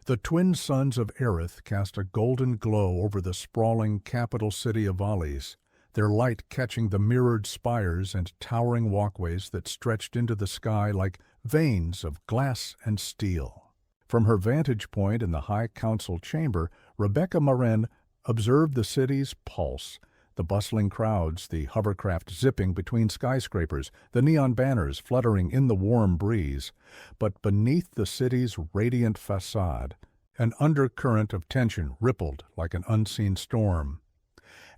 The twin suns of Aerith cast a golden glow over the sprawling capital city of Valles, their light catching the mirrored spires and towering walkways that stretched into the sky like veins of glass and steel. From her vantage point in the High Council chamber, Rebecca Maren observed the city's pulse, the bustling crowds, the hovercraft zipping between skyscrapers, the neon banners fluttering in the warm breeze. But beneath the city's radiant facade, an undercurrent of tension rippled like an unseen storm.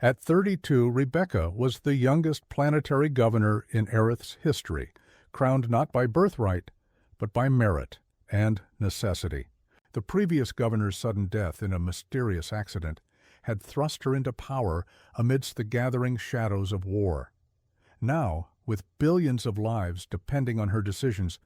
At 32, Rebecca was the youngest planetary governor in Aerith's history, crowned not by birthright, but by merit and necessity. The previous governor's sudden death in a mysterious accident had thrust her into power amidst the gathering shadows of war. Now, with billions of lives depending on her decisions,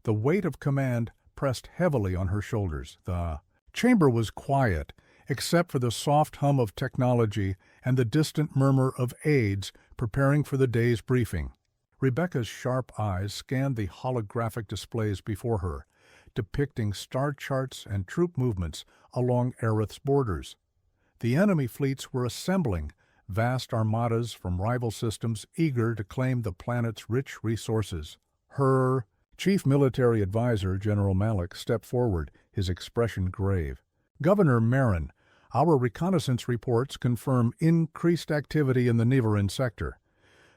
the weight of command pressed heavily on her shoulders. The chamber was quiet, except for the soft hum of technology and the distant murmur of aides preparing for the day's briefing. Rebecca's sharp eyes scanned the holographic displays before her, depicting star charts and troop movements along Aerith's borders. The enemy fleets were assembling, vast armadas from rival systems eager to claim the planet's rich resources. Her chief military advisor, General Malik, stepped forward, his expression grave. "Governor Marin, our reconnaissance reports confirm increased activity in the Nevarin sector.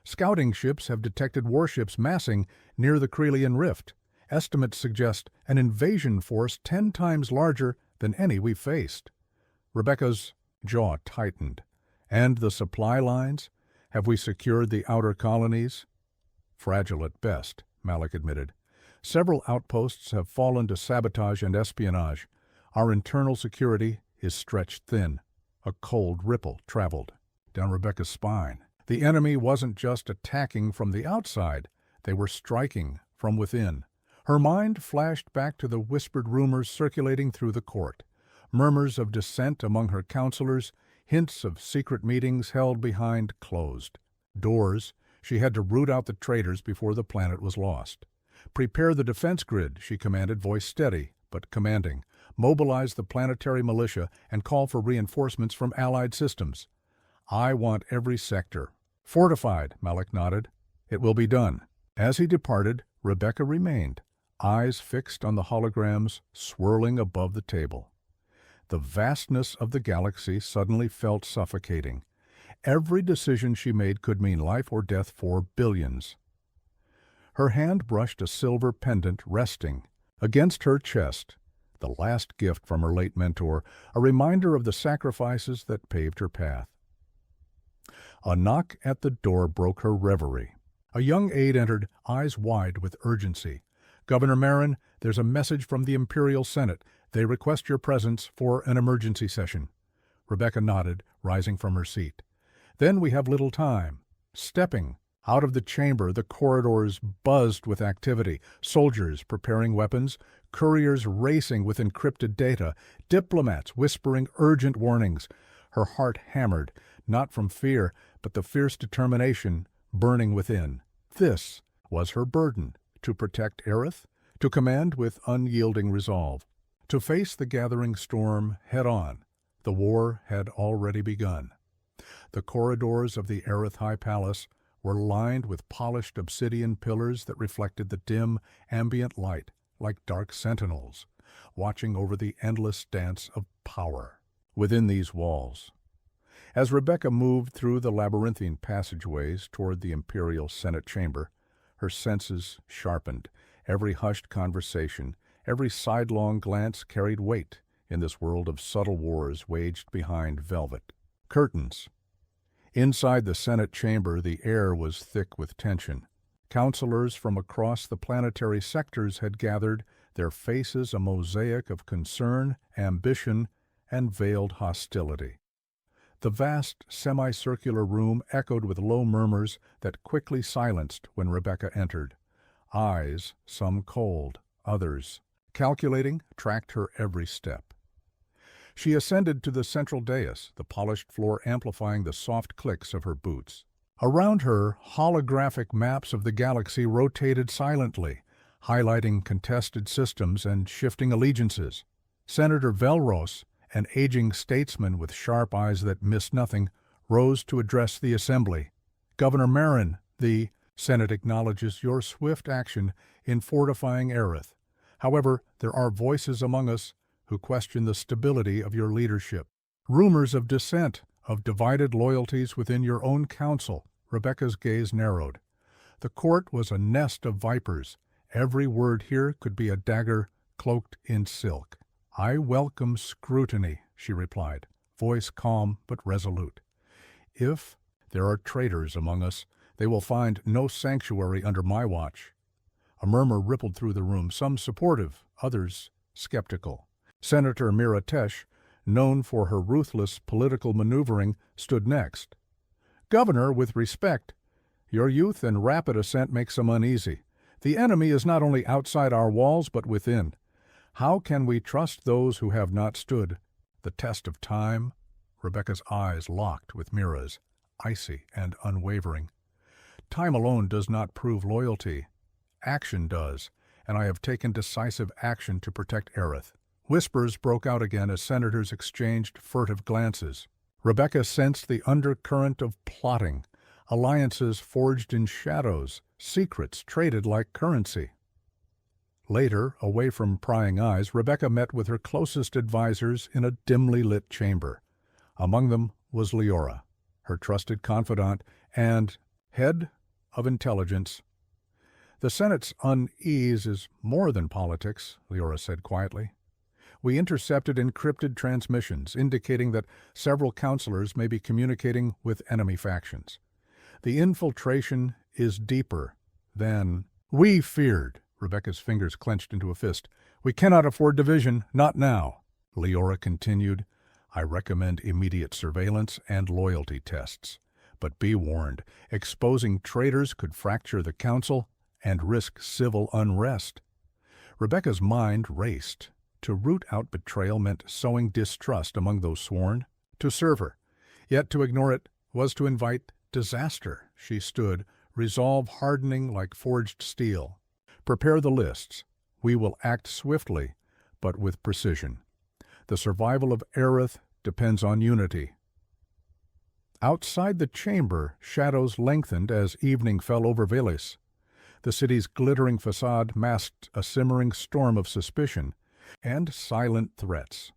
Scouting ships have detected warships massing near the Krelian Rift. Estimates suggest an invasion force 10 times larger than any we've faced." Rebecca's jaw tightened. "And the supply lines? Have we secured the outer colonies?" "Fragile at best," Malik admitted. "Several outposts have fallen to sabotage and espionage. Our internal security is stretched thin." A cold ripple traveled down Rebecca's spine. The enemy wasn't just attacking from the outside, they were striking from within. Her mind flashed back to the whispered rumors circulating through the court. Murmurs of dissent among her counselors, hints of secret meetings held behind closed doors. She had to root out the traitors before the planet was lost. "Prepare the defense grid," she commanded, voice steady but commanding. "Mobilize the planetary militia and call for reinforcements from allied systems. I want every sector fortified." Malik nodded. "It will be done." As he departed, Rebecca remained, eyes fixed on the holograms swirling above the table. The vastness of the galaxy suddenly felt suffocating. Every decision she made could mean life or death for billions. Her hand brushed a silver pendant resting against her chest, the last gift from her late mentor, a reminder of the sacrifices that paved her path. A knock at the door broke her reverie. A young aide entered, eyes wide with urgency. "Governor Marin, there's a message from the Imperial Senate. They request your presence for an emergency session." Rebecca nodded, rising from her seat. "Then we have little time." Stepping out of the chamber, the corridors buzzed with activity. Soldiers preparing weapons, couriers racing with encrypted data, diplomats whispering urgent warnings. Her heart hammered, not from fear, but the fierce determination burning within. This was her burden, to protect Aerith, to command with unyielding resolve, to face the gathering storm head-on. The war had already begun. The corridors of the Aerith High Palace were lined with polished obsidian pillars that reflected the dim, ambient light like dark sentinels, watching over the endless dance of power within these walls. As Rebecca moved through the labyrinthine passageways toward the Imperial Senate chamber, her senses sharpened. Every hushed conversation, every sidelong glance carried weight in this world of subtle wars waged behind velvet curtains. Inside the Senate chamber, the air was thick with tension. Counselors from across the planetary sectors had gathered, their faces a mosaic of concern, ambition, and veiled hostility. The vast, semicircular room echoed with low murmurs that quickly silenced when Rebecca entered. Eyes, some cold, others calculating, tracked her every step. She ascended to the central dais, the polished floor amplifying the soft clicks of her boots. Around her, holographic maps of the galaxy rotated silently, highlighting contested systems and shifting allegiances. Senator Velros, an aging statesman with sharp eyes that missed nothing, rose to address the assembly. Governor Marin, the Senate acknowledges your swift action in fortifying Aerith. However, there are voices among us who question the stability of your leadership. Rumors of dissent, of divided loyalties within your own council. Rebecca's gaze narrowed. The court was a nest of vipers. Every word here could be a dagger cloaked in silk. I welcome scrutiny, she replied, voice calm but resolute. If there are traitors among us, they will find no sanctuary under my watch. A murmur rippled through the room, some supportive, others skeptical. Senator Miratesh, known for her ruthless political maneuvering, stood next. Governor, with respect, your youth and rapid ascent make some uneasy. The enemy is not only outside our walls but within. How can we trust those who have not stood the test of time? Rebecca's eyes locked with Mira's, icy and unwavering. Time alone does not prove loyalty. Action does, and I have taken decisive action to protect Aerith. Whispers broke out again as senators exchanged furtive glances. Rebecca sensed the undercurrent of plotting, alliances forged in shadows, secrets traded like currency. Later, away from prying eyes, Rebecca met with her closest advisers in a dimly lit chamber. Among them was Leora, her trusted confidant and head of intelligence. The Senate's unease is more than politics, Leora said quietly. We intercepted encrypted transmissions indicating that several counselors may be communicating with enemy factions. The infiltration is deeper than we feared. Rebecca's fingers clenched into a fist. We cannot afford division, not now. Leora continued. I recommend immediate surveillance and loyalty tests. But be warned, exposing traitors could fracture the council and risk civil unrest. Rebecca's mind raced. To root out betrayal meant sowing distrust among those sworn. To serve her, yet to ignore it, was to invite disaster. She stood, resolve hardening like forged steel. Prepare the lists. We will act swiftly, but with precision. The survival of Aerith depends on unity. Outside the chamber, shadows lengthened as evening fell over Velis. The city's glittering facade masked a simmering storm of suspicion and silent threats.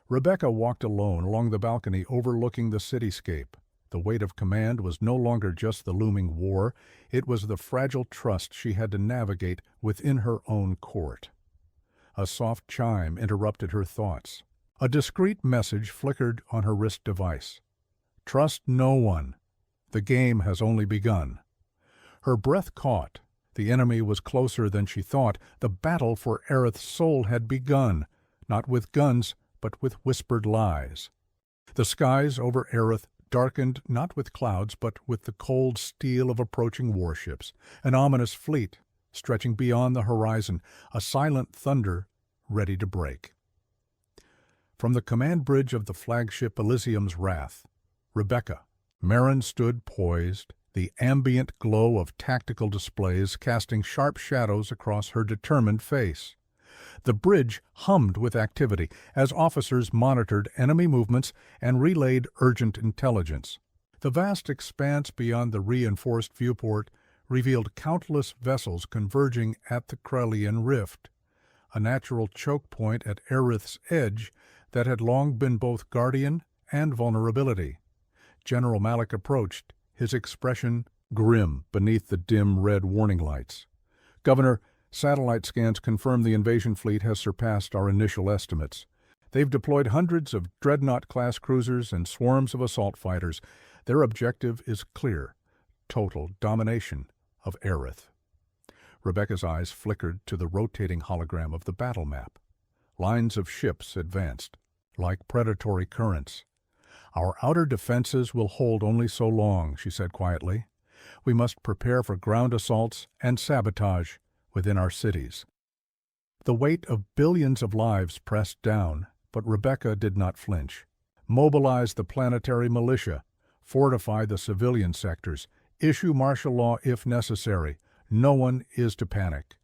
Rebecca walked alone along the balcony overlooking the cityscape. The weight of command was no longer just the looming war, it was the fragile trust she had to navigate within her own court. A soft chime interrupted her thoughts. A discreet message flickered on her wrist device. Trust no one. The game has only begun. Her breath caught. The enemy was closer than she thought. The battle for Aerith's soul had begun, not with guns, but with whispered lies. The skies over Aerith darkened not with clouds, but with the cold steel of approaching warships, an ominous fleet stretching beyond the horizon, a silent thunder ready to break. From the command bridge of the flagship Elysium's Wrath, Rebecca, Marin stood poised, the ambient glow of tactical displays casting sharp shadows across her determined face. The bridge hummed with activity as officers monitored enemy movements and relayed urgent intelligence. The vast expanse beyond the reinforced viewport revealed countless vessels converging at the Krellian Rift, a natural choke point at Aerith's edge that had long been both guardian and vulnerability. General Malik approached, his expression grim beneath the dim red warning lights. Governor, satellite scans confirm the invasion fleet has surpassed our initial estimates. They've deployed hundreds of dreadnought-class cruisers and swarms of assault fighters. Their objective is clear: total domination of Aerith. Rebecca's eyes flickered to the rotating hologram of the battle map. Lines of ships advanced, like predatory currents. Our outer defenses will hold only so long, she said quietly. We must prepare for ground assaults and sabotage within our cities. The weight of billions of lives pressed down, but Rebecca did not flinch. Mobilize the planetary militia, fortify the civilian sectors, issue martial law if necessary. No one is to panic.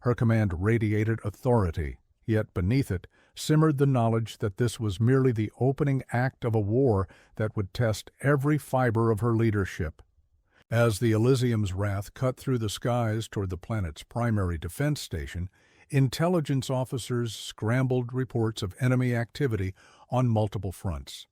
Her command radiated authority, Yet beneath it simmered the knowledge that this was merely the opening act of a war that would test every fiber of her leadership. As the Elysium's wrath cut through the skies toward the planet's primary defense station, intelligence officers scrambled reports of enemy activity on multiple fronts.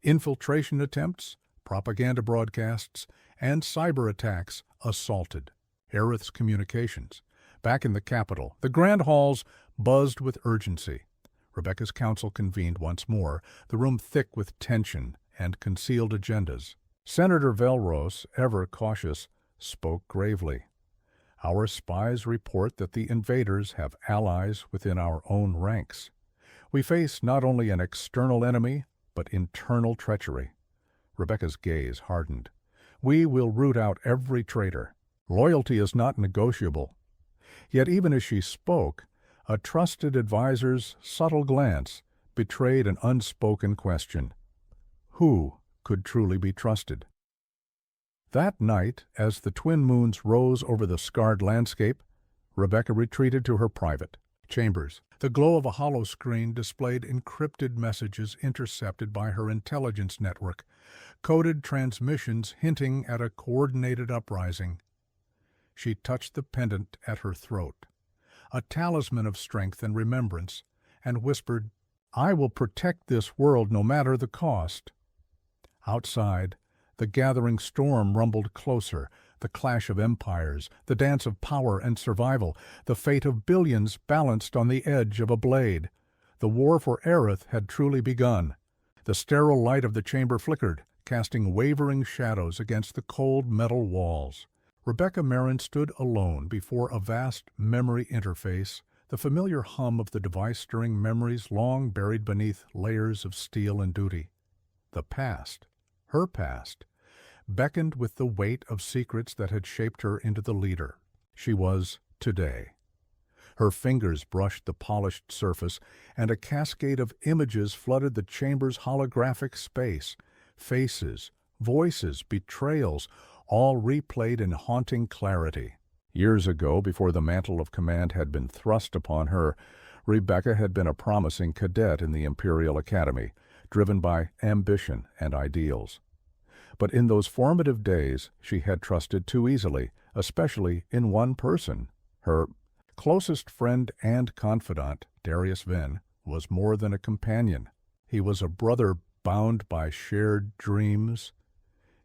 Infiltration attempts, propaganda broadcasts, and cyber attacks assaulted Aerith's communications. Back in the capital, the grand halls buzzed with urgency. Rebecca's council convened once more, the room thick with tension and concealed agendas. Senator Velros, ever cautious, spoke gravely. Our spies report that the invaders have allies within our own ranks. We face not only an external enemy, but internal treachery. Rebecca's gaze hardened. We will root out every traitor. Loyalty is not negotiable. Yet even as she spoke, a trusted advisor's subtle glance betrayed an unspoken question. Who could truly be trusted? That night, as the twin moons rose over the scarred landscape, Rebecca retreated to her private chambers. The glow of a hollow screen displayed encrypted messages intercepted by her intelligence network, coded transmissions hinting at a coordinated uprising. She touched the pendant at her throat, a talisman of strength and remembrance, and whispered, "I will protect this world no matter the cost." Outside, the gathering storm rumbled closer, the clash of empires, the dance of power and survival, the fate of billions balanced on the edge of a blade. The war for Aerith had truly begun. The sterile light of the chamber flickered, casting wavering shadows against the cold metal walls. Rebecca Marin stood alone before a vast memory interface, the familiar hum of the device stirring memories long buried beneath layers of steel and duty. The past, her past, beckoned with the weight of secrets that had shaped her into the leader she was today. Her fingers brushed the polished surface, and a cascade of images flooded the chamber's holographic space. Faces, voices, betrayals, all replayed in haunting clarity. Years ago, before the mantle of command had been thrust upon her, Rebecca had been a promising cadet in the Imperial Academy, driven by ambition and ideals. But in those formative days, she had trusted too easily, especially in one person. Her closest friend and confidant, Darius Venn, was more than a companion. He was a brother bound by shared dreams.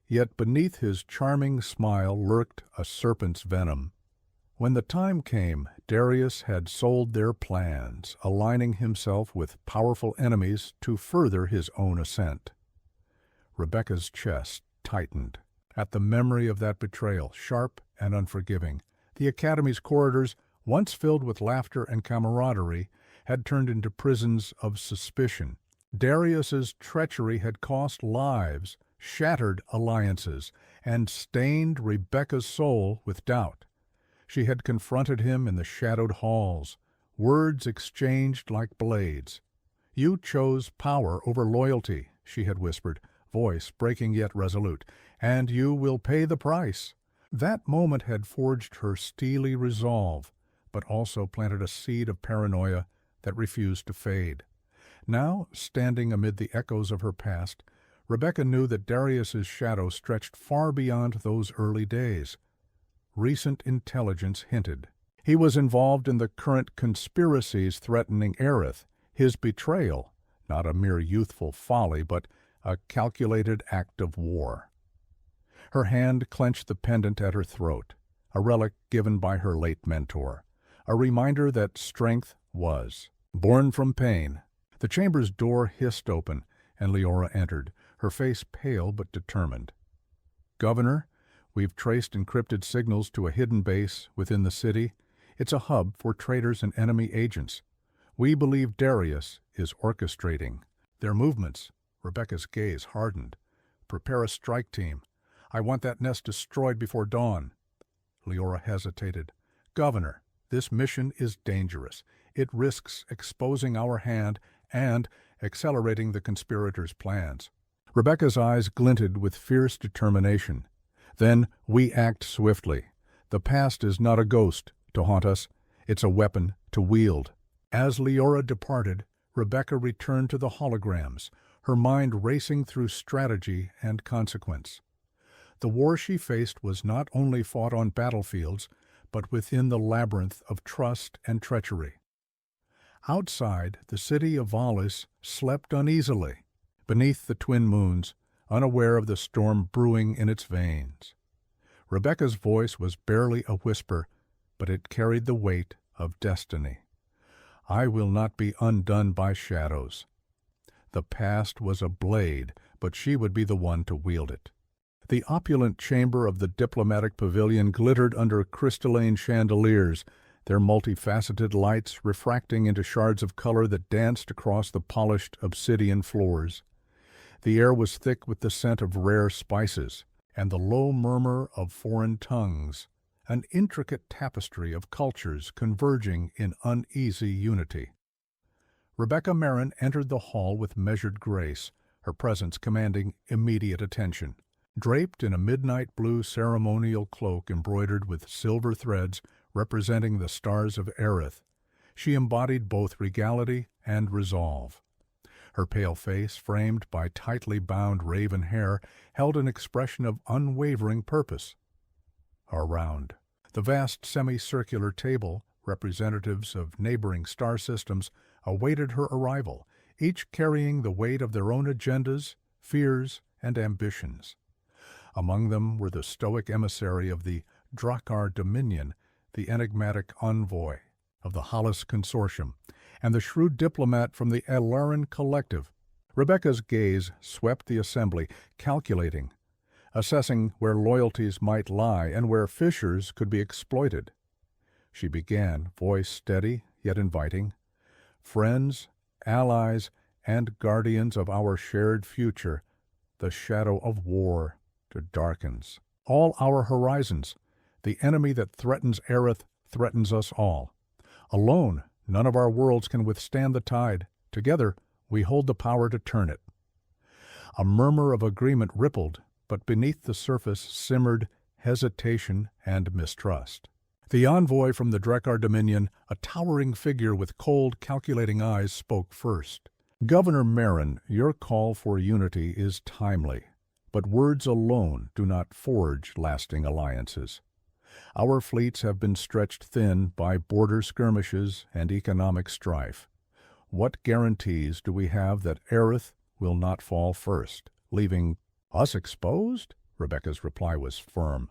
Yet beneath his charming smile lurked a serpent's venom. When the time came, Darius had sold their plans, aligning himself with powerful enemies to further his own ascent. Rebecca's chest tightened at the memory of that betrayal, sharp and unforgiving. The Academy's corridors, once filled with laughter and camaraderie, had turned into prisons of suspicion. Darius's treachery had cost lives, shattered alliances, and stained Rebecca's soul with doubt. She had confronted him in the shadowed halls, words exchanged like blades. "You chose power over loyalty," she had whispered, voice breaking yet resolute, "and you will pay the price." That moment had forged her steely resolve, but also planted a seed of paranoia that refused to fade. Now, standing amid the echoes of her past, Rebecca knew that Darius's shadow stretched far beyond those early days. Recent intelligence hinted he was involved in the current conspiracies threatening Aerith, his betrayal, not a mere youthful folly, but a calculated act of war. Her hand clenched the pendant at her throat, a relic given by her late mentor, a reminder that strength was born from pain. The chamber's door hissed open, and Leora entered, her face pale but determined. "Governor, we've traced encrypted signals to a hidden base within the city. It's a hub for traitors and enemy agents. We believe Darius is orchestrating their movements." Rebecca's gaze hardened. "Prepare a strike team. I want that nest destroyed before dawn." Leora hesitated. "Governor, this mission is dangerous. It risks exposing our hand and accelerating the conspirators' plans." Rebecca's eyes glinted with fierce determination. "Then we act swiftly. The past is not a ghost to haunt us. It's a weapon to wield." As Leora departed, Rebecca returned to the holograms, her mind racing through strategy and consequence. The war she faced was not only fought on battlefields, but within the labyrinth of trust and treachery. Outside, the city of Valis slept uneasily, beneath the twin moons, unaware of the storm brewing in its veins. Rebecca's voice was barely a whisper, but it carried the weight of destiny. I will not be undone by shadows. The past was a blade, but she would be the one to wield it. The opulent chamber of the diplomatic pavilion glittered under crystalline chandeliers, their multifaceted lights refracting into shards of color that danced across the polished obsidian floors. The air was thick with the scent of rare spices, and the low murmur of foreign tongues, an intricate tapestry of cultures converging in uneasy unity. Rebecca Marin entered the hall with measured grace, her presence commanding immediate attention. Draped in a midnight blue ceremonial cloak embroidered with silver threads representing the stars of Aerith, she embodied both regality and resolve. Her pale face, framed by tightly bound raven hair, held an expression of unwavering purpose. Around the vast semicircular table, representatives of neighboring star systems awaited her arrival, each carrying the weight of their own agendas, fears, and ambitions. Among them were the stoic emissary of the Drakkar Dominion, the enigmatic envoy of the Hallis Consortium, and the shrewd diplomat from the Elaran Collective. Rebecca's gaze swept the assembly, calculating, assessing where loyalties might lie and where fissures could be exploited. She began, voice steady yet inviting, "Friends, allies, and guardians of our shared future, the shadow of war darkens all our horizons. The enemy that threatens Aerith threatens us all. Alone, none of our worlds can withstand the tide. Together, we hold the power to turn it." A murmur of agreement rippled, but beneath the surface simmered hesitation and mistrust. The envoy from the Drakkar Dominion, a towering figure with cold, calculating eyes, spoke first. "Governor Marin, your call for unity is timely. But words alone do not forge lasting alliances. Our fleets have been stretched thin by border skirmishes and economic strife. What guarantees do we have that Aerith will not fall first, leaving us exposed?" Rebecca's reply was firm.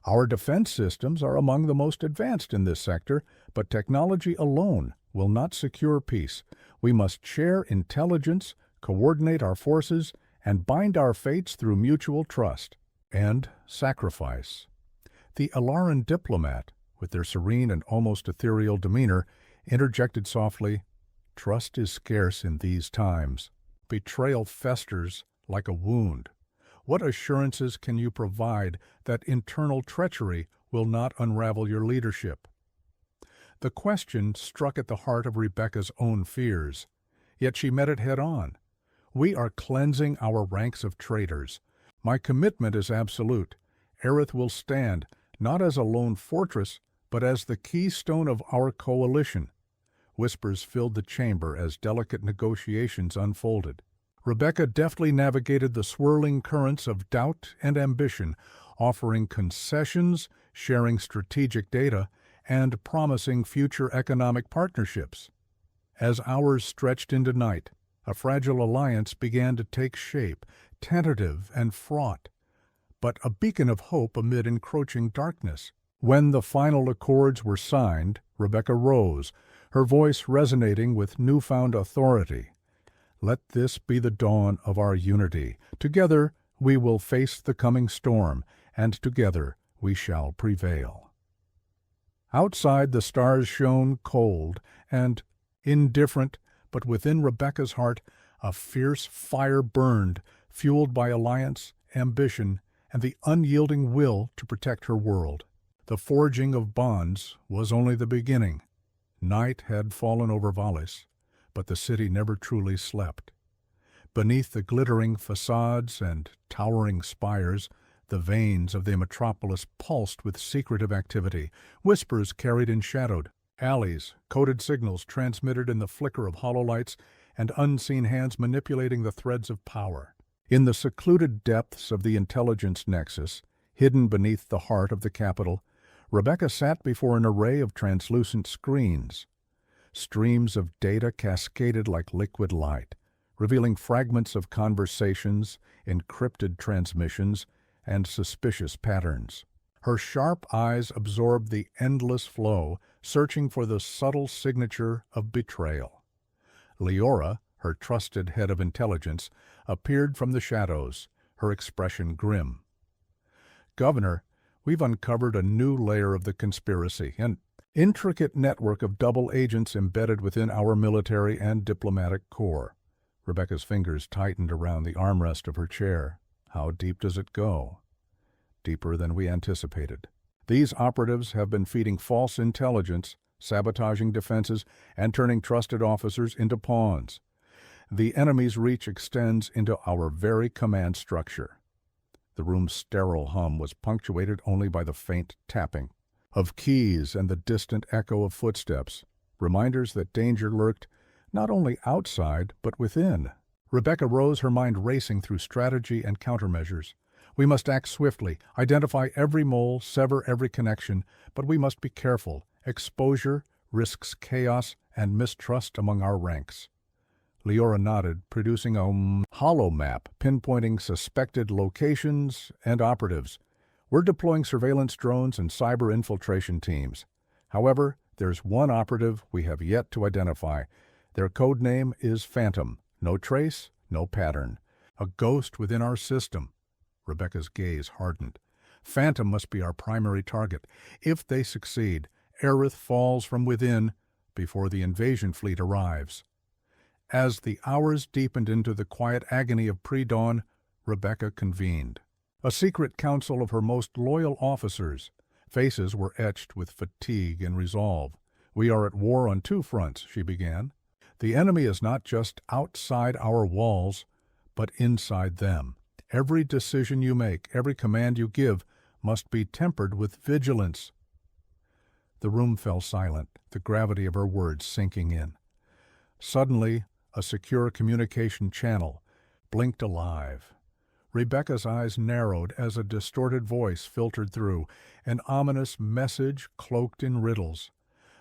"Our defense systems are among the most advanced in this sector, but technology alone will not secure peace. We must share intelligence, coordinate our forces, and bind our fates through mutual trust and sacrifice." The Elaran diplomat, with their serene and almost ethereal demeanor, interjected softly, "Trust is scarce in these times. Betrayal festers like a wound. What assurances can you provide that internal treachery will not unravel your leadership?" The question struck at the heart of Rebecca's own fears, yet she met it head-on. "We are cleansing our ranks of traitors. My commitment is absolute. Aerith will stand, not as a lone fortress, but as the keystone of our coalition." Whispers filled the chamber as delicate negotiations unfolded. Rebecca deftly navigated the swirling currents of doubt and ambition, offering concessions, sharing strategic data, and promising future economic partnerships. As hours stretched into night, a fragile alliance began to take shape, tentative and fraught, but a beacon of hope amid encroaching darkness. When the final accords were signed, Rebecca rose, her voice resonating with newfound authority. "Let this be the dawn of our unity. Together we will face the coming storm, and together we shall prevail." Outside, the stars shone cold and indifferent, but within Rebecca's heart a fierce fire burned, fueled by alliance, ambition, and the unyielding will to protect her world. The forging of bonds was only the beginning. Night had fallen over Valis, but the city never truly slept. Beneath the glittering facades and towering spires, the veins of the metropolis pulsed with secretive activity. Whispers carried and shadowed. Alleys, coded signals transmitted in the flicker of hololights, and unseen hands manipulating the threads of power. In the secluded depths of the intelligence nexus, hidden beneath the heart of the capital, Rebecca sat before an array of translucent screens. Streams of data cascaded like liquid light, revealing fragments of conversations, encrypted transmissions, and suspicious patterns. Her sharp eyes absorbed the endless flow, searching for the subtle signature of betrayal. Leora, her trusted head of intelligence, appeared from the shadows, her expression grim. "Governor, we've uncovered a new layer of the conspiracy, an intricate network of double agents embedded within our military and diplomatic corps." Rebecca's fingers tightened around the armrest of her chair. "How deep does it go?" "Deeper than we anticipated. These operatives have been feeding false intelligence, sabotaging defenses, and turning trusted officers into pawns. The enemy's reach extends into our very command structure." The room's sterile hum was punctuated only by the faint tapping of keys and the distant echo of footsteps, reminders that danger lurked not only outside but within. Rebecca rose, her mind racing through strategy and countermeasures. "We must act swiftly, identify every mole, sever every connection, but we must be careful. Exposure risks chaos and mistrust among our ranks." Leora nodded, producing a holo map pinpointing suspected locations and operatives. "We're deploying surveillance drones and cyber infiltration teams. However, there's one operative we have yet to identify. Their code name is Phantom. No trace, no pattern. A ghost within our system." Rebecca's gaze hardened. "Phantom must be our primary target. If they succeed, Aerith falls from within before the invasion fleet arrives." As the hours deepened into the quiet agony of pre-dawn, Rebecca convened a secret council of her most loyal officers. Faces were etched with fatigue and resolve. "We are at war on two fronts," she began. "The enemy is not just outside our walls, but inside them. Every decision you make, every command you give, must be tempered with vigilance." The room fell silent, the gravity of her words sinking in. Suddenly, a secure communication channel blinked alive. Rebecca's eyes narrowed as a distorted voice filtered through, an ominous message cloaked in riddles.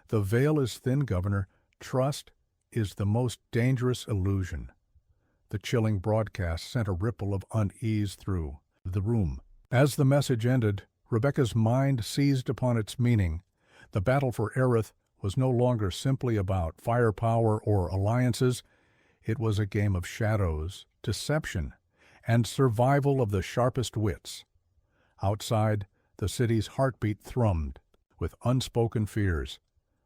"The veil is thin, Governor. Trust is the most dangerous illusion." The chilling broadcast sent a ripple of unease through the room. As the message ended, Rebecca's mind seized upon its meaning. The battle for Aerith was no longer simply about firepower or alliances. It was a game of shadows, deception, and survival of the sharpest wits. Outside, the city's heartbeat thrummed with unspoken fears.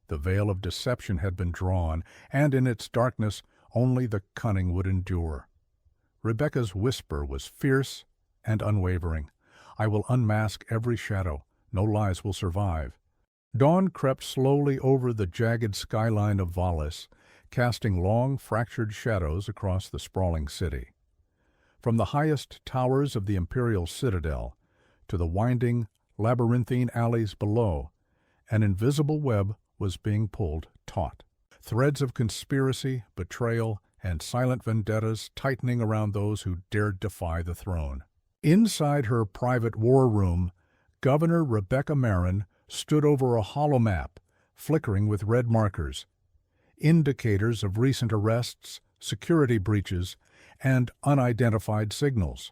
The veil of deception had been drawn, and in its darkness only the cunning would endure. Rebecca's whisper was fierce and unwavering. "I will unmask every shadow. No lies will survive." Dawn crept slowly over the jagged skyline of Valis, casting long, fractured shadows across the sprawling city. From the highest towers of the Imperial Citadel to the winding, labyrinthine alleys below, an invisible web was being pulled taut. Threads of conspiracy, betrayal, and silent vendettas tightening around those who dared defy the throne. Inside her private war room, Governor Rebecca Marin stood over a holomap, flickering with red markers, indicators of recent arrests, security breaches, and unidentified signals.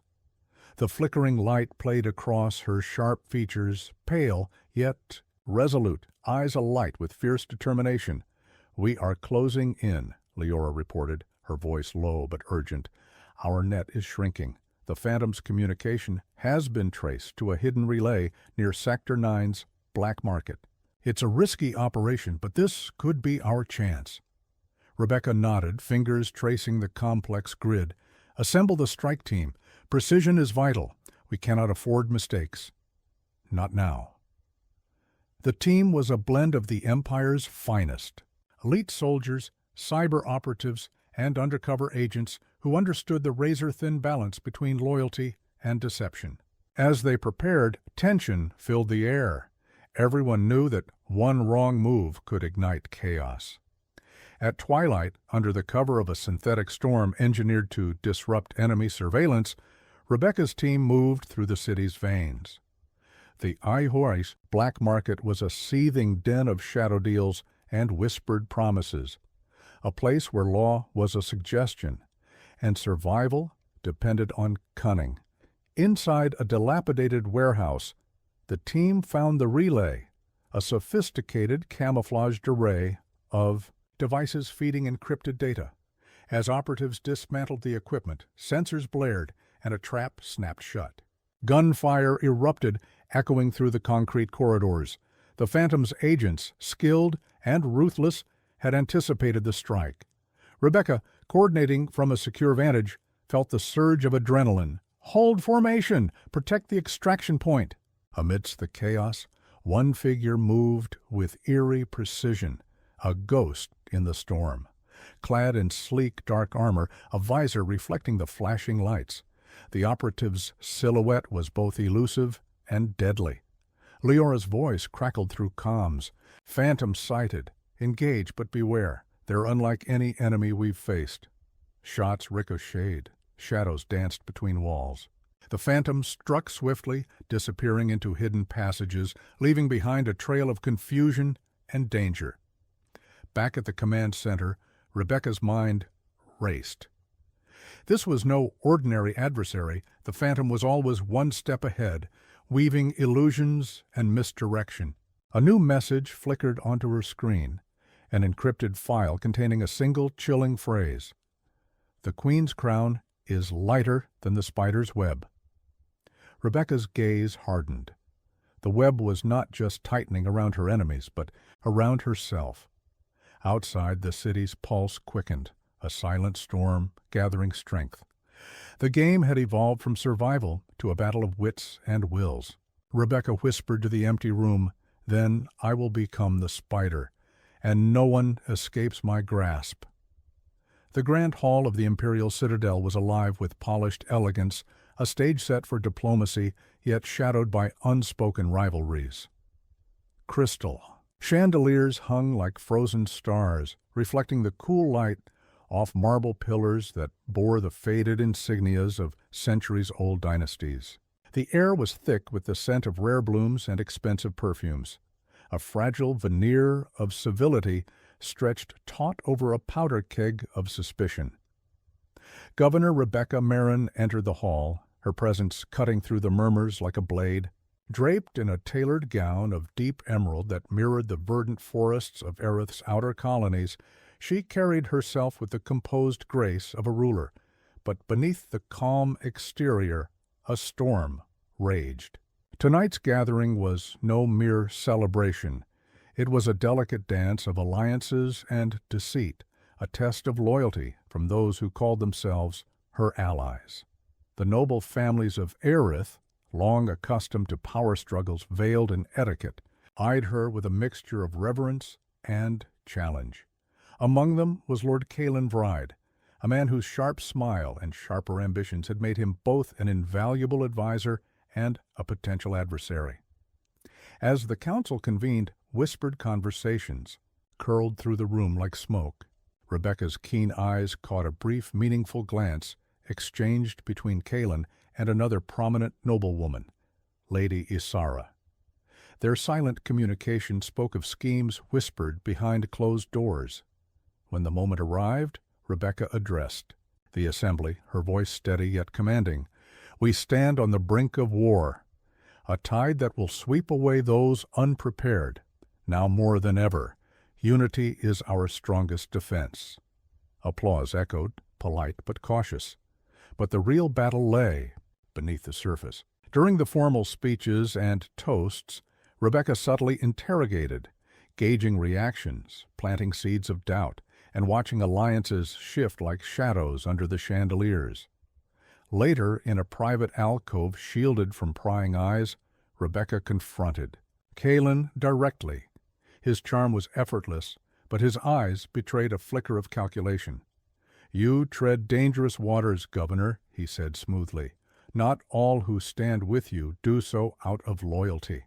The flickering light played across her sharp features, pale yet resolute, eyes alight with fierce determination. "We are closing in," Leora reported, her voice low but urgent. "Our net is shrinking. The Phantom's communication has been traced to a hidden relay near Sector 9's Black Market. It's a risky operation, but this could be our chance." Rebecca nodded, fingers tracing the complex grid. "Assemble the strike team. Precision is vital. We cannot afford mistakes." Not now. The team was a blend of the Empire's finest. Elite soldiers, cyber operatives, and undercover agents who understood the razor-thin balance between loyalty and deception. As they prepared, tension filled the air. Everyone knew that one wrong move could ignite chaos. At twilight, under the cover of a synthetic storm engineered to disrupt enemy surveillance, Rebecca's team moved through the city's veins. The HFY black market was a seething den of shadow deals and whispered promises, a place where law was a suggestion, and survival depended on cunning. Inside a dilapidated warehouse, the team found the relay, a sophisticated camouflaged array of devices feeding encrypted data. As operatives dismantled the equipment, sensors blared and a trap snapped shut. Gunfire erupted, echoing through the concrete corridors. The Phantom's agents, skilled and ruthless, had anticipated the strike. Rebecca, coordinating from a secure vantage, felt the surge of adrenaline. Hold formation! Protect the extraction point! Amidst the chaos, one figure moved with eerie precision, a ghost in the storm. Clad in sleek dark armor, a visor reflecting the flashing lights, the operative's silhouette was both elusive and deadly. Leora's voice crackled through comms. Phantom sighted. Engage, but beware. They're unlike any enemy we've faced. Shots ricocheted. Shadows danced between walls. The Phantom struck swiftly, disappearing into hidden passages, leaving behind a trail of confusion and danger. Back at the command center, Rebecca's mind raced. This was no ordinary adversary. The Phantom was always one step ahead, weaving illusions and misdirection. A new message flickered onto her screen, an encrypted file containing a single chilling phrase. The Queen's crown is lighter than the spider's web. Rebecca's gaze hardened. The web was not just tightening around her enemies, but around herself. Outside, the city's pulse quickened, a silent storm gathering strength. The game had evolved from survival to a battle of wits and wills. Rebecca whispered to the empty room, "Then I will become the spider, and no one escapes my grasp." The grand hall of the Imperial Citadel was alive with polished elegance, a stage set for diplomacy, yet shadowed by unspoken rivalries. Crystal. Chandeliers hung like frozen stars, reflecting the cool light off marble pillars that bore the faded insignias of centuries-old dynasties. The air was thick with the scent of rare blooms and expensive perfumes. A fragile veneer of civility stretched taut over a powder keg of suspicion. Governor Rebecca Marin entered the hall, her presence cutting through the murmurs like a blade. Draped in a tailored gown of deep emerald that mirrored the verdant forests of Aerith's outer colonies, she carried herself with the composed grace of a ruler, but beneath the calm exterior, a storm raged. Tonight's gathering was no mere celebration. It was a delicate dance of alliances and deceit, a test of loyalty from those who called themselves her allies. The noble families of Aerith, long accustomed to power struggles veiled in etiquette, eyed her with a mixture of reverence and challenge. Among them was Lord Kaelin Vride, a man whose sharp smile and sharper ambitions had made him both an invaluable advisor and a potential adversary. As the council convened, whispered conversations curled through the room like smoke. Rebecca's keen eyes caught a brief, meaningful glance exchanged between Kaelin and another prominent noblewoman, Lady Isara. Their silent communication spoke of schemes whispered behind closed doors. When the moment arrived, Rebecca addressed the assembly, her voice steady yet commanding. "We stand on the brink of war, a tide that will sweep away those unprepared. Now more than ever, unity is our strongest defense." Applause echoed, polite but cautious. But the real battle lay beneath the surface. During the formal speeches and toasts, Rebecca subtly interrogated, gauging reactions, planting seeds of doubt, and watching alliances shift like shadows under the chandeliers. Later, in a private alcove shielded from prying eyes, Rebecca confronted Kaelin directly. His charm was effortless, but his eyes betrayed a flicker of calculation. "You tread dangerous waters, Governor," he said smoothly. "Not all who stand with you do so out of loyalty."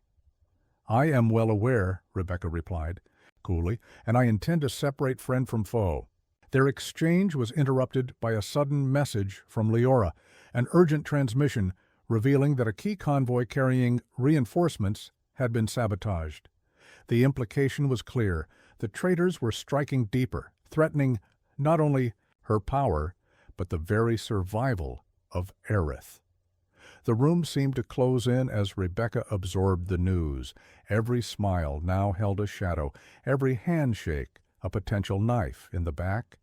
"I am well aware," Rebecca replied coolly, "and I intend to separate friend from foe." Their exchange was interrupted by a sudden message from Leora, an urgent transmission revealing that a key convoy carrying reinforcements had been sabotaged. The implication was clear. The traitors were striking deeper, threatening not only her power, but the very survival of Aerith. The room seemed to close in as Rebecca absorbed the news. Every smile now held a shadow, every handshake a potential knife in the back.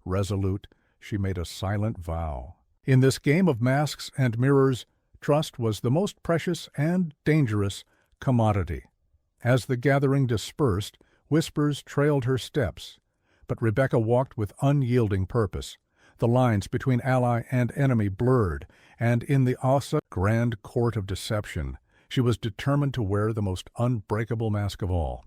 Resolute, she made a silent vow. In this game of masks and mirrors, trust was the most precious and dangerous commodity. As the gathering dispersed, whispers trailed her steps, but Rebecca walked with unyielding purpose. The lines between ally and enemy blurred, and in the Asa grand court of deception, she was determined to wear the most unbreakable mask of all.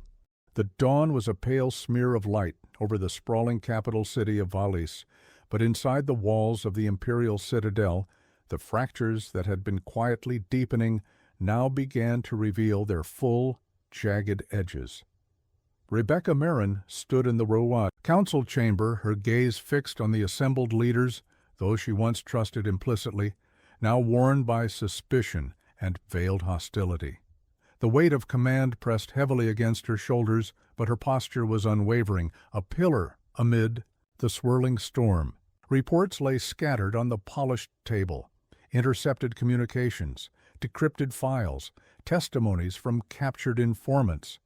The dawn was a pale smear of light over the sprawling capital city of Valis, but inside the walls of the imperial citadel, the fractures that had been quietly deepening now began to reveal their full, jagged edges. Rebecca Marin stood in the Rowan council chamber, her gaze fixed on the assembled leaders, those she once trusted implicitly, now worn by suspicion and veiled hostility. The weight of command pressed heavily against her shoulders, but her posture was unwavering, a pillar amid the swirling storm. Reports lay scattered on the polished table, intercepted communications, decrypted files, testimonies from captured informants.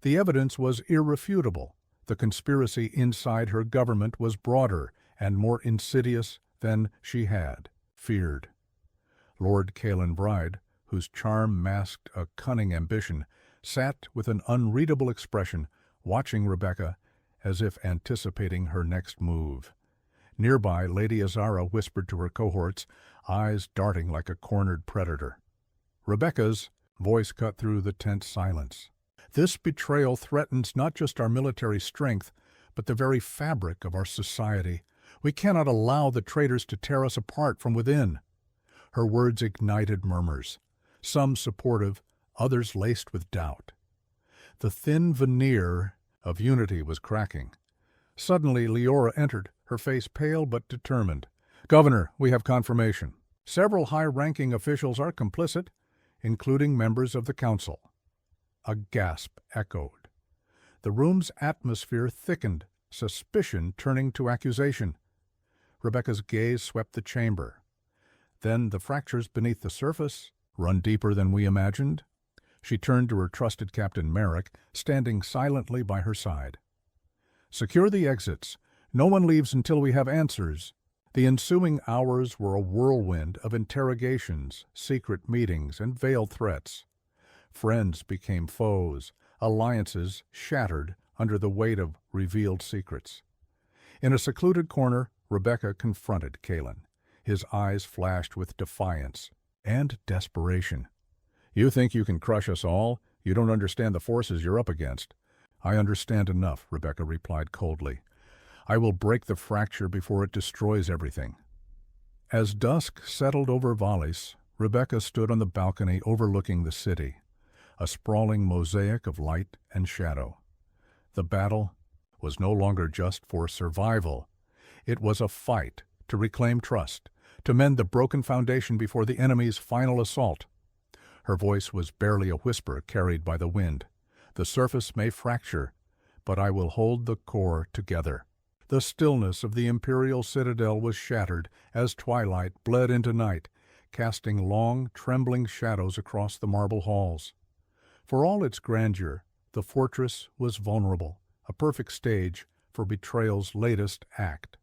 The evidence was irrefutable. The conspiracy inside her government was broader and more insidious than she had feared. Lord Kaelin Bride, whose charm masked a cunning ambition, sat with an unreadable expression, watching Rebecca as if anticipating her next move. Nearby, Lady Azara whispered to her cohorts, eyes darting like a cornered predator. Rebecca's voice cut through the tense silence. "This betrayal threatens not just our military strength, but the very fabric of our society. We cannot allow the traitors to tear us apart from within." Her words ignited murmurs, some supportive, others laced with doubt. The thin veneer of unity was cracking. Suddenly Leora entered, her face pale but determined. "Governor, we have confirmation. Several high-ranking officials are complicit, including members of the council." A gasp echoed. The room's atmosphere thickened, suspicion turning to accusation. Rebecca's gaze swept the chamber. Then the fractures beneath the surface run deeper than we imagined. She turned to her trusted Captain Merrick, standing silently by her side. "Secure the exits. No one leaves until we have answers." The ensuing hours were a whirlwind of interrogations, secret meetings, and veiled threats. Friends became foes, alliances shattered under the weight of revealed secrets. In a secluded corner, Rebecca confronted Kaelin. His eyes flashed with defiance and desperation. "You think you can crush us all? You don't understand the forces you're up against." "I understand enough," Rebecca replied coldly. "I will break the fracture before it destroys everything." As dusk settled over Valis, Rebecca stood on the balcony overlooking the city, a sprawling mosaic of light and shadow. The battle was no longer just for survival. It was a fight to reclaim trust, to mend the broken foundation before the enemy's final assault. Her voice was barely a whisper carried by the wind. "The surface may fracture, but I will hold the core together." The stillness of the imperial citadel was shattered as twilight bled into night, casting long, trembling shadows across the marble halls. For all its grandeur, the fortress was vulnerable, a perfect stage for betrayal's latest act.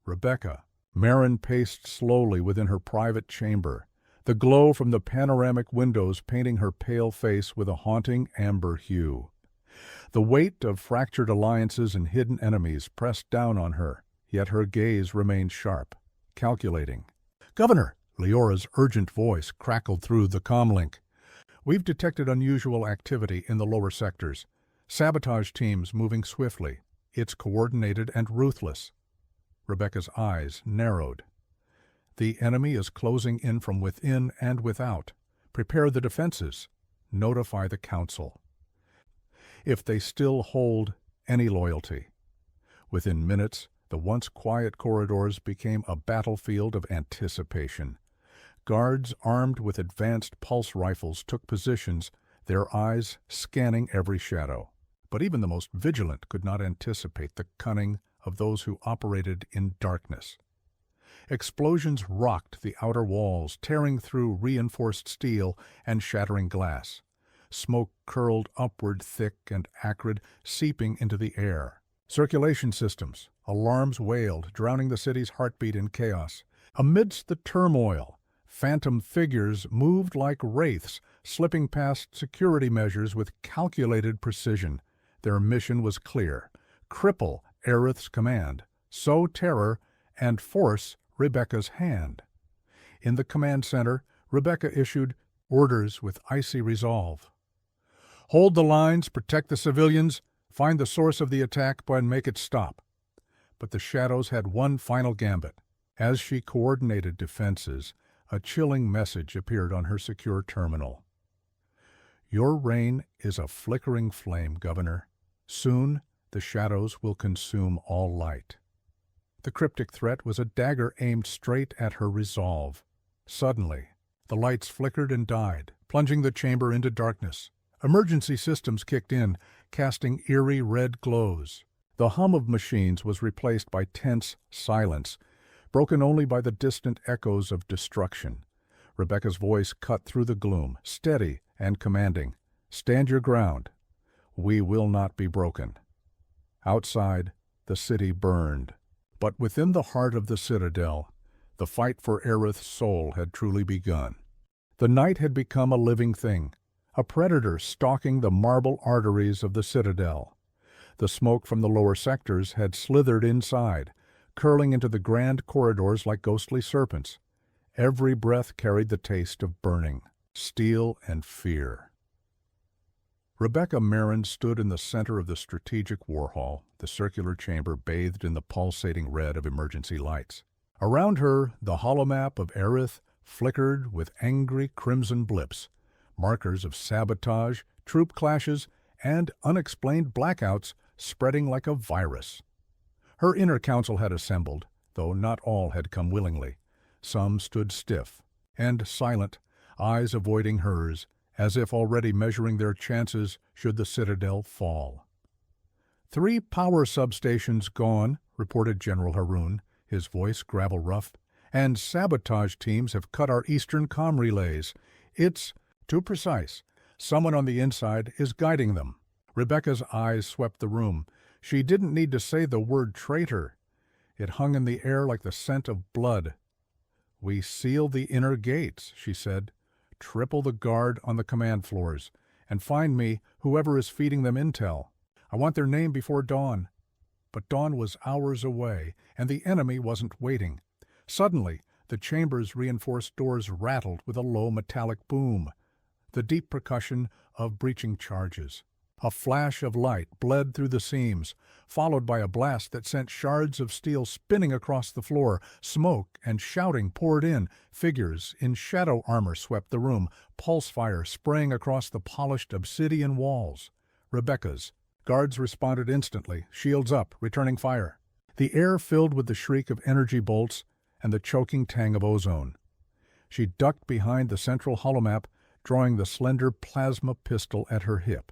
Rebecca Marin paced slowly within her private chamber, the glow from the panoramic windows painting her pale face with a haunting amber hue. The weight of fractured alliances and hidden enemies pressed down on her, yet her gaze remained sharp, calculating. "Governor!" Leora's urgent voice crackled through the comlink. "We've detected unusual activity in the lower sectors. Sabotage teams moving swiftly. It's coordinated and ruthless." Rebecca's eyes narrowed. "The enemy is closing in from within and without. Prepare the defenses, notify the Council. If they still hold any loyalty. Within minutes, the once quiet corridors became a battlefield of anticipation. Guards armed with advanced pulse rifles took positions, their eyes scanning every shadow. But even the most vigilant could not anticipate the cunning of those who operated in darkness. Explosions rocked the outer walls, tearing through reinforced steel and shattering glass. Smoke curled upward, thick and acrid, seeping into the air. Circulation systems, alarms wailed, drowning the city's heartbeat in chaos. Amidst the turmoil, phantom figures moved like wraiths, slipping past security measures with calculated precision. Their mission was clear: cripple Aerith's command, sow terror, and force Rebecca's hand. In the command center, Rebecca issued orders with icy resolve. Hold the lines, protect the civilians, find the source of the attack and make it stop. But the shadows had one final gambit. As she coordinated defenses, a chilling message appeared on her secure terminal. Your reign is a flickering flame, Governor. Soon, the shadows will consume all light. The cryptic threat was a dagger aimed straight at her resolve. Suddenly, the lights flickered and died, plunging the chamber into darkness. Emergency systems kicked in, casting eerie red glows. The hum of machines was replaced by tense silence, broken only by the distant echoes of destruction. Rebecca's voice cut through the gloom, steady and commanding. Stand your ground. We will not be broken. Outside, the city burned. But within the heart of the Citadel, the fight for Aerith's soul had truly begun. The night had become a living thing, a predator stalking the marble arteries of the Citadel. The smoke from the lower sectors had slithered inside, curling into the grand corridors like ghostly serpents. Every breath carried the taste of burning, steel, and fear. Rebecca Marin stood in the center of the strategic war hall, the circular chamber bathed in the pulsating red of emergency lights. Around her, the holomap of Aerith flickered with angry crimson blips, markers of sabotage, troop clashes, and unexplained blackouts spreading like a virus. Her inner council had assembled, though not all had come willingly. Some stood stiff and silent, eyes avoiding hers, as if already measuring their chances should the Citadel fall. 3 power substations gone, reported General Haroun, his voice gravel-rough, and sabotage teams have cut our eastern comm relays. It's too precise. Someone on the inside is guiding them. Rebecca's eyes swept the room. She didn't need to say the word traitor. It hung in the air like the scent of blood. We seal the inner gates, she said. Triple the guard on the command floors, and find me whoever is feeding them intel. I want their name before dawn. But dawn was hours away, and the enemy wasn't waiting. Suddenly, the chamber's reinforced doors rattled with a low metallic boom, the deep percussion of breaching charges. A flash of light bled through the seams, followed by a blast that sent shards of steel spinning across the floor. Smoke and shouting poured in. Figures in shadow armor swept the room, pulse fire spraying across the polished obsidian walls. Rebecca's guards responded instantly, shields up, returning fire. The air filled with the shriek of energy bolts and the choking tang of ozone. She ducked behind the central holomap, drawing the slender plasma pistol at her hip.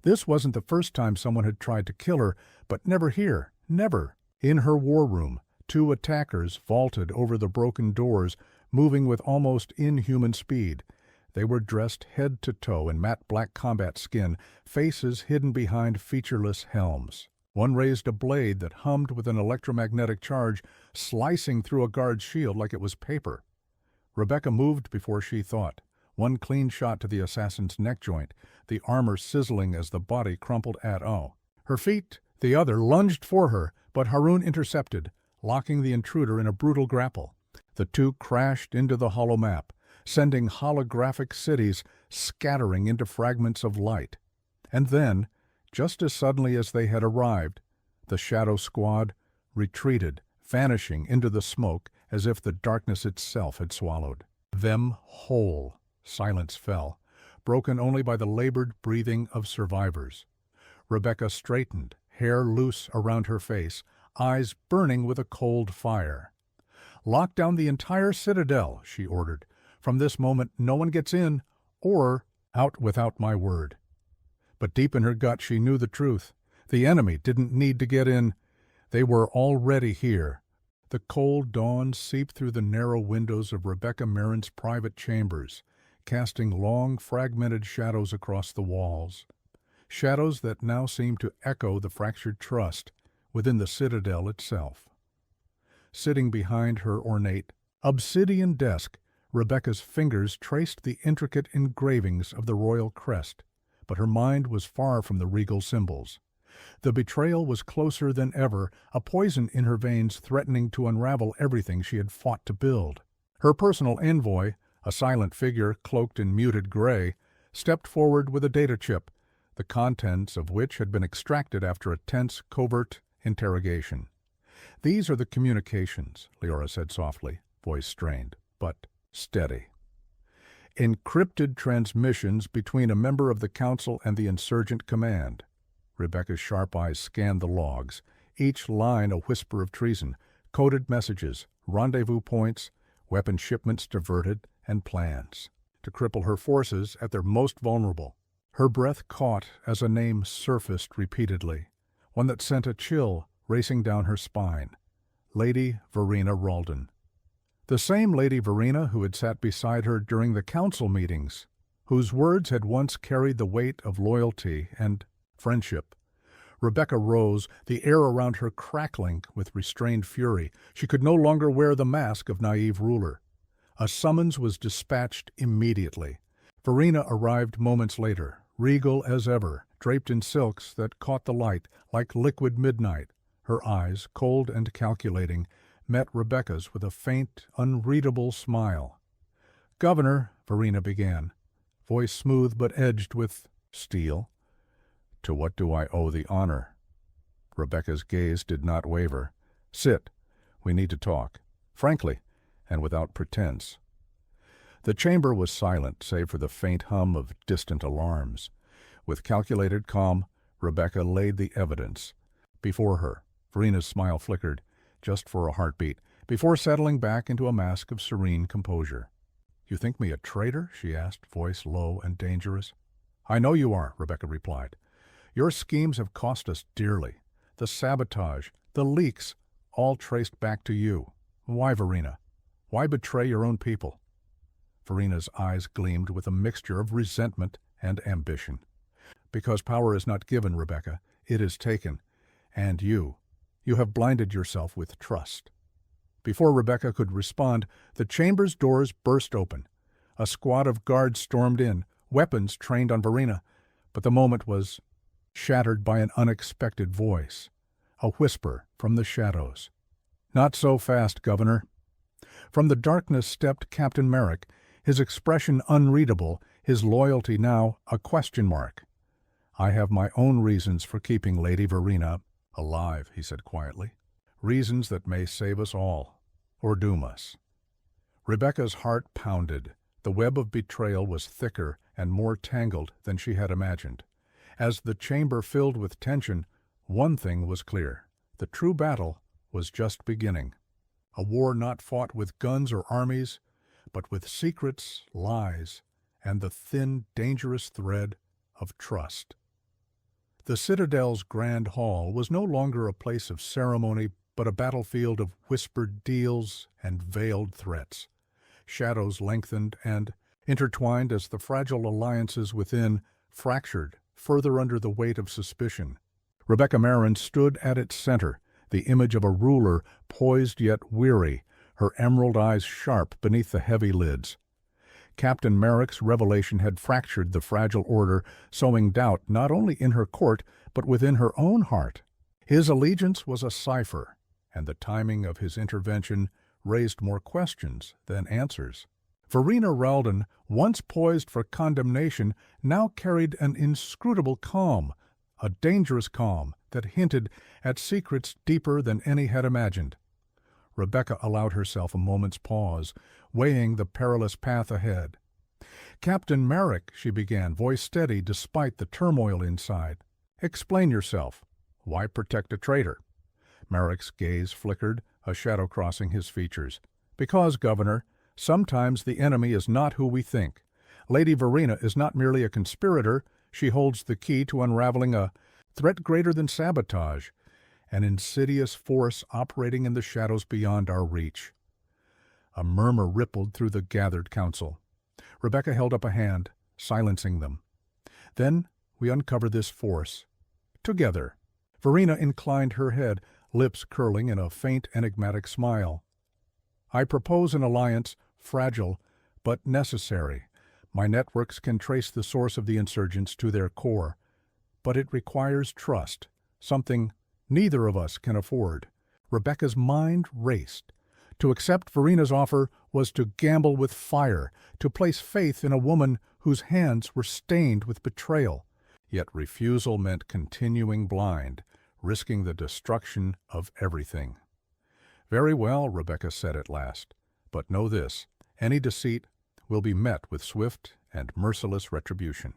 This wasn't the first time someone had tried to kill her, but never here, never. In her war room, 2 attackers vaulted over the broken doors, moving with almost inhuman speed. They were dressed head to toe in matte black combat skin, faces hidden behind featureless helms. One raised a blade that hummed with an electromagnetic charge, slicing through a guard's shield like it was paper. Rebecca moved before she thought. One clean shot to the assassin's neck joint, the armor sizzling as the body crumpled her feet. The other lunged for her, but Haroun intercepted, locking the intruder in a brutal grapple. The 2 crashed into the holomap, sending holographic cities scattering into fragments of light. And then, just as suddenly as they had arrived, the Shadow Squad retreated, vanishing into the smoke as if the darkness itself had swallowed them whole. Silence fell. broken only by the labored breathing of survivors. Rebecca straightened, hair loose around her face, eyes burning with a cold fire. "Lock down the entire Citadel," she ordered. "From this moment no one gets in, or out without my word." But deep in her gut she knew the truth. The enemy didn't need to get in. They were already here. The cold dawn seeped through the narrow windows of Rebecca Marin's private chambers, casting long, fragmented shadows across the walls. Shadows that now seemed to echo the fractured trust within the Citadel itself. Sitting behind her ornate, obsidian desk, Rebecca's fingers traced the intricate engravings of the royal crest, but her mind was far from the regal symbols. The betrayal was closer than ever, a poison in her veins threatening to unravel everything she had fought to build. Her personal envoy, a silent figure cloaked in muted gray, stepped forward with a data chip, the contents of which had been extracted after a tense, covert interrogation. "These are the communications," Leora said softly, voice strained, but steady. "Encrypted transmissions between a member of the Council and the insurgent command." Rebecca's sharp eyes scanned the logs, each line a whisper of treason, coded messages, rendezvous points, weapon shipments diverted, and plans to cripple her forces at their most vulnerable. Her breath caught as a name surfaced repeatedly, one that sent a chill racing down her spine. Lady Verena Ralden. The same Lady Verena who had sat beside her during the council meetings, whose words had once carried the weight of loyalty and friendship. Rebecca rose, the air around her crackling with restrained fury. She could no longer wear the mask of naive ruler. A summons was dispatched immediately. Verena arrived moments later, regal as ever, draped in silks that caught the light like liquid midnight. Her eyes, cold and calculating, met Rebecca's with a faint, unreadable smile. "Governor," Verena began, voice smooth but edged with steel. "To what do I owe the honor?" Rebecca's gaze did not waver. "Sit. We need to talk. Frankly, and without pretense." The chamber was silent, save for the faint hum of distant alarms. With calculated calm, Rebecca laid the evidence before her. Verena's smile flickered, just for a heartbeat, before settling back into a mask of serene composure. "You think me a traitor?" she asked, voice low and dangerous. "I know you are," Rebecca replied. "Your schemes have cost us dearly. The sabotage, the leaks, all traced back to you. Why, Verena? Why betray your own people?" Verena's eyes gleamed with a mixture of resentment and ambition. "Because power is not given, Rebecca. It is taken. And you have blinded yourself with trust." Before Rebecca could respond, the chamber's doors burst open. A squad of guards stormed in, weapons trained on Verena, but the moment was shattered by an unexpected voice, a whisper from the shadows. "Not so fast, Governor." From the darkness stepped Captain Merrick, his expression unreadable, his loyalty now a question mark. "I have my own reasons for keeping Lady Verena alive," he said quietly. "Reasons that may save us all, or doom us." Rebecca's heart pounded. The web of betrayal was thicker and more tangled than she had imagined. As the chamber filled with tension, one thing was clear. The true battle was just beginning. A war not fought with guns or armies, but with secrets, lies, and the thin, dangerous thread of trust. The Citadel's grand hall was no longer a place of ceremony, but a battlefield of whispered deals and veiled threats. Shadows lengthened and intertwined as the fragile alliances within fractured further under the weight of suspicion. Rebecca Marin stood at its center, the image of a ruler poised yet weary, her emerald eyes sharp beneath the heavy lids. Captain Merrick's revelation had fractured the fragile order, sowing doubt not only in her court, but within her own heart. His allegiance was a cipher, and the timing of his intervention raised more questions than answers. Verena Ralden, once poised for condemnation, now carried an inscrutable calm, a dangerous calm that hinted at secrets deeper than any had imagined. Rebecca allowed herself a moment's pause, weighing the perilous path ahead. "Captain Merrick," she began, voice steady despite the turmoil inside. "Explain yourself. Why protect a traitor?" Merrick's gaze flickered, a shadow crossing his features. "Because, Governor, sometimes the enemy is not who we think. Lady Verena is not merely a conspirator, she holds the key to unraveling a threat greater than sabotage, an insidious force operating in the shadows beyond our reach." A murmur rippled through the gathered council. Rebecca held up a hand, silencing them. "Then we uncover this force. Together." Verena inclined her head, lips curling in a faint, enigmatic smile. "I propose an alliance, fragile but necessary. My networks can trace the source of the insurgents to their core. But it requires trust, something neither of us can afford." Rebecca's mind raced. To accept Verena's offer was to gamble with fire, to place faith in a woman whose hands were stained with betrayal. Yet refusal meant continuing blind, risking the destruction of everything. "Very well," Rebecca said at last. "But know this, any deceit will be met with swift and merciless retribution."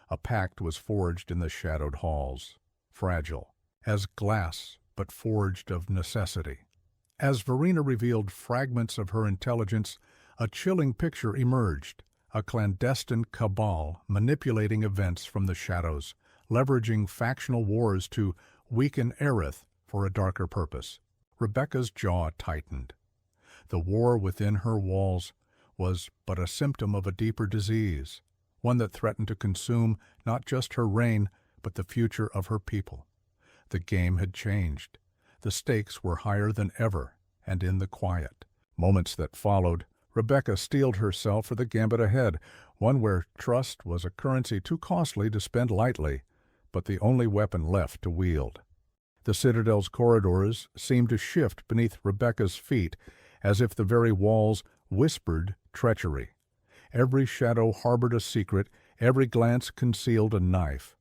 A pact was forged in the shadowed halls, fragile as glass but forged of necessity. As Verena revealed fragments of her intelligence, a chilling picture emerged, a clandestine cabal manipulating events from the shadows, leveraging factional wars to weaken Aerith for a darker purpose. Rebecca's jaw tightened. The war within her walls was but a symptom of a deeper disease, one that threatened to consume not just her reign, but the future of her people. The game had changed. The stakes were higher than ever, and in the quiet moments that followed, Rebecca steeled herself for the gambit ahead, one where trust was a currency too costly to spend lightly, but the only weapon left to wield. The Citadel's corridors seemed to shift beneath Rebecca's feet, as if the very walls whispered treachery. Every shadow harbored a secret, every glance concealed a knife.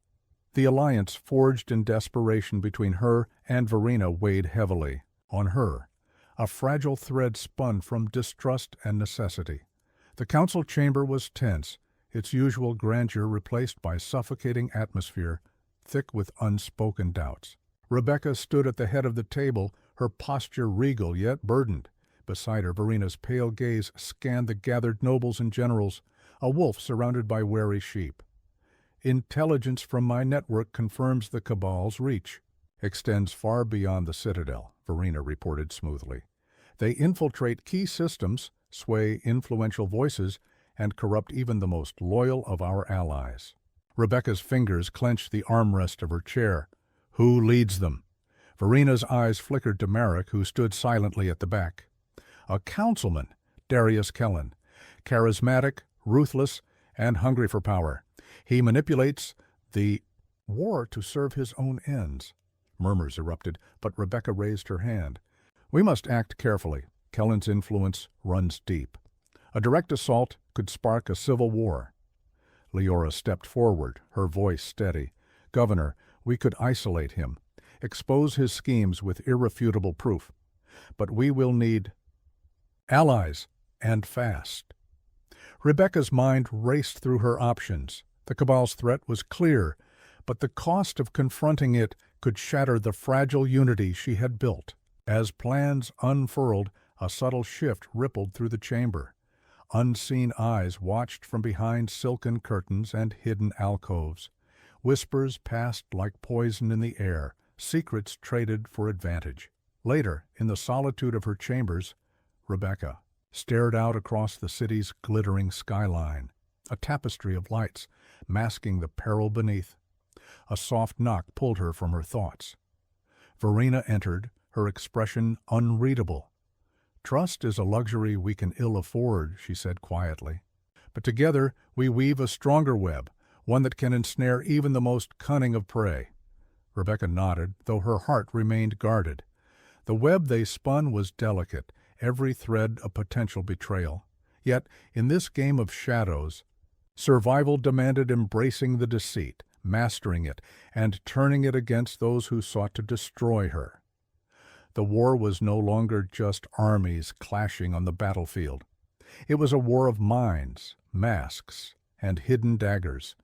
The alliance forged in desperation between her and Verena weighed heavily on her, a fragile thread spun from distrust and necessity. The council chamber was tense, its usual grandeur replaced by suffocating atmosphere, thick with unspoken doubts. Rebecca stood at the head of the table, her posture regal yet burdened. Beside her, Verena's pale gaze scanned the gathered nobles and generals, a wolf surrounded by wary sheep. "Intelligence from my network confirms the Cabal's reach. Extends far beyond the Citadel," Verena reported smoothly. "They infiltrate key systems, sway influential voices, and corrupt even the most loyal of our allies." Rebecca's fingers clenched the armrest of her chair. "Who leads them?" Verena's eyes flickered to Merrick, who stood silently at the back. "A councilman, Darius Kellen, charismatic, ruthless, and hungry for power. He manipulates the war to serve his own ends." Murmurs erupted, but Rebecca raised her hand. "We must act carefully. Kellen's influence runs deep. A direct assault could spark a civil war." Leora stepped forward, her voice steady. "Governor, we could isolate him, expose his schemes with irrefutable proof. But we will need allies, and fast." Rebecca's mind raced through her options. The Cabal's threat was clear, but the cost of confronting it could shatter the fragile unity she had built. As plans unfurled, a subtle shift rippled through the chamber. Unseen eyes watched from behind silken curtains and hidden alcoves. Whispers passed like poison in the air, secrets traded for advantage. Later, in the solitude of her chambers, Rebecca stared out across the city's glittering skyline, a tapestry of lights masking the peril beneath. A soft knock pulled her from her thoughts. Verena entered, her expression unreadable. "Trust is a luxury we can ill afford," she said quietly. "But together we weave a stronger web, one that can ensnare even the most cunning of prey." Rebecca nodded, though her heart remained guarded. The web they spun was delicate, every thread a potential betrayal. Yet, in this game of shadows, survival demanded embracing the deceit, mastering it, and turning it against those who sought to destroy her. The war was no longer just armies clashing on the battlefield. It was a war of minds, masks, and hidden daggers,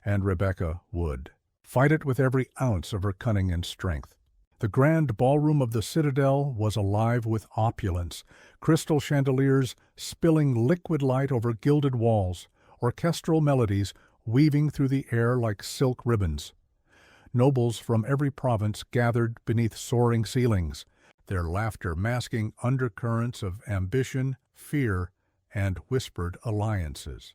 and Rebecca would fight it with every ounce of her cunning and strength. The grand ballroom of the Citadel was alive with opulence, crystal chandeliers spilling liquid light over gilded walls, orchestral melodies weaving through the air like silk ribbons. Nobles from every province gathered beneath soaring ceilings, their laughter masking undercurrents of ambition, fear, and whispered alliances.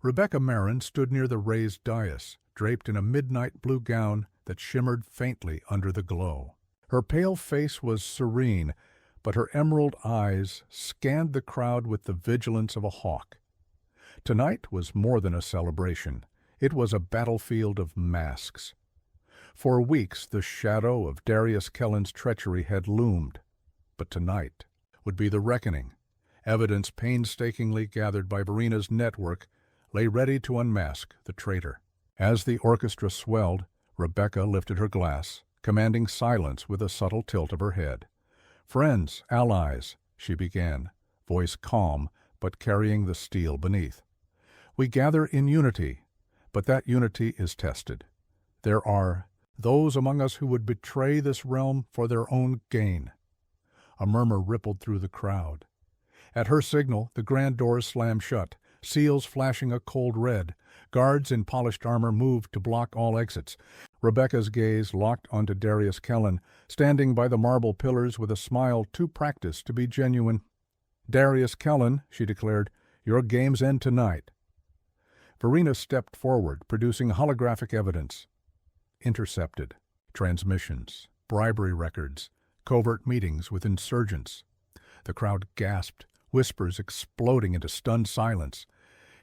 Rebecca Marin stood near the raised dais, draped in a midnight blue gown that shimmered faintly under the glow. Her pale face was serene, but her emerald eyes scanned the crowd with the vigilance of a hawk. Tonight was more than a celebration. It was a battlefield of masks. For weeks the shadow of Darius Kellen's treachery had loomed, but tonight would be the reckoning. Evidence painstakingly gathered by Verina's network lay ready to unmask the traitor. As the orchestra swelled, Rebecca lifted her glass, commanding silence with a subtle tilt of her head. "Friends, allies," she began, voice calm but carrying the steel beneath. "We gather in unity, but that unity is tested. There are those among us who would betray this realm for their own gain." A murmur rippled through the crowd. At her signal, the grand doors slammed shut, seals flashing a cold red. Guards in polished armor moved to block all exits. Rebecca's gaze locked onto Darius Kellen, standing by the marble pillars with a smile too practiced to be genuine. "Darius Kellen," she declared, "your games end tonight." Verina stepped forward, producing holographic evidence. Intercepted. Transmissions. Bribery records. Covert meetings with insurgents. The crowd gasped, whispers exploding into stunned silence.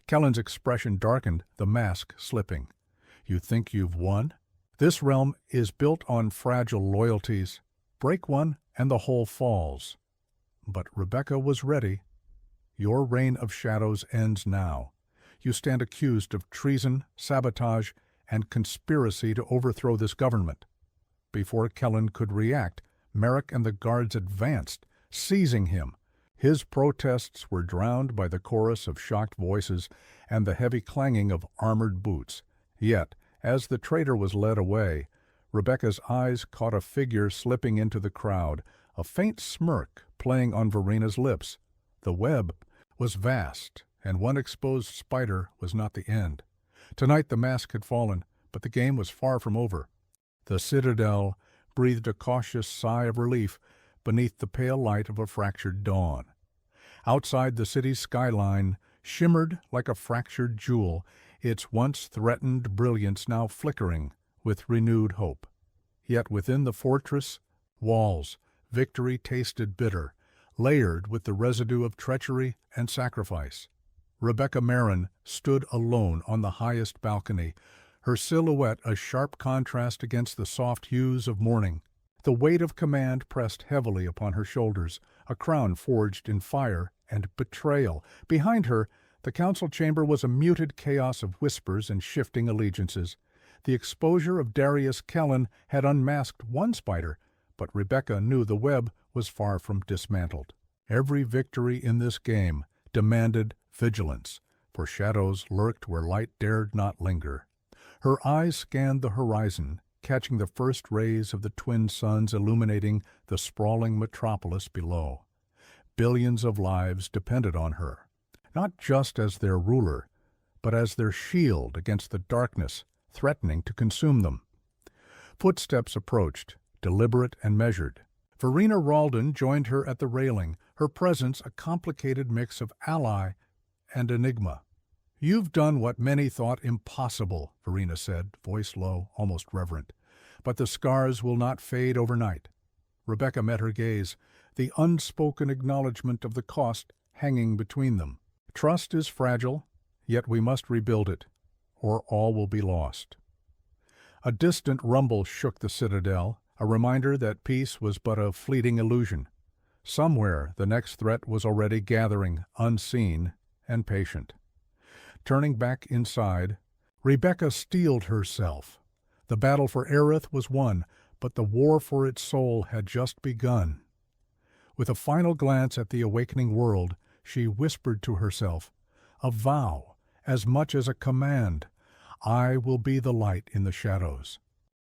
Kellen's expression darkened, the mask slipping. "You think you've won? This realm is built on fragile loyalties. Break one, and the whole falls." But Rebecca was ready. "Your reign of shadows ends now. You stand accused of treason, sabotage, and conspiracy to overthrow this government." Before Kellen could react, Merrick and the guards advanced, seizing him. His protests were drowned by the chorus of shocked voices and the heavy clanging of armored boots. Yet, as the traitor was led away, Rebecca's eyes caught a figure slipping into the crowd, a faint smirk playing on Verina's lips. The web was vast, and one exposed spider was not the end. Tonight the mask had fallen, but the game was far from over. The Citadel breathed a cautious sigh of relief beneath the pale light of a fractured dawn. Outside, the city's skyline shimmered like a fractured jewel, its once threatened brilliance now flickering with renewed hope. Yet within the fortress walls, victory tasted bitter, layered with the residue of treachery and sacrifice. Rebecca Marin stood alone on the highest balcony, her silhouette a sharp contrast against the soft hues of morning. The weight of command pressed heavily upon her shoulders, a crown forged in fire and betrayal. Behind her, the council chamber was a muted chaos of whispers and shifting allegiances. The exposure of Darius Kellen had unmasked one spider, but Rebecca knew the web was far from dismantled. Every victory in this game demanded vigilance, for shadows lurked where light dared not linger. Her eyes scanned the horizon, catching the first rays of the twin suns illuminating the sprawling metropolis below. Billions of lives depended on her, not just as their ruler, but as their shield against the darkness threatening to consume them. Footsteps approached, deliberate and measured. Verina Ralden joined her at the railing, her presence a complicated mix of ally and enigma. "You've done what many thought impossible," Verina said, voice low, almost reverent. "But the scars will not fade overnight." Rebecca met her gaze, the unspoken acknowledgment of the cost hanging between them. "Trust is fragile, yet we must rebuild it, or all will be lost." A distant rumble shook the Citadel, a reminder that peace was but a fleeting illusion. Somewhere the next threat was already gathering, unseen and patient. Turning back inside, Rebecca steeled herself. The battle for Aerith was won, but the war for its soul had just begun. With a final glance at the awakening world, she whispered to herself, a vow, as much as a command. I will be the light in the shadows.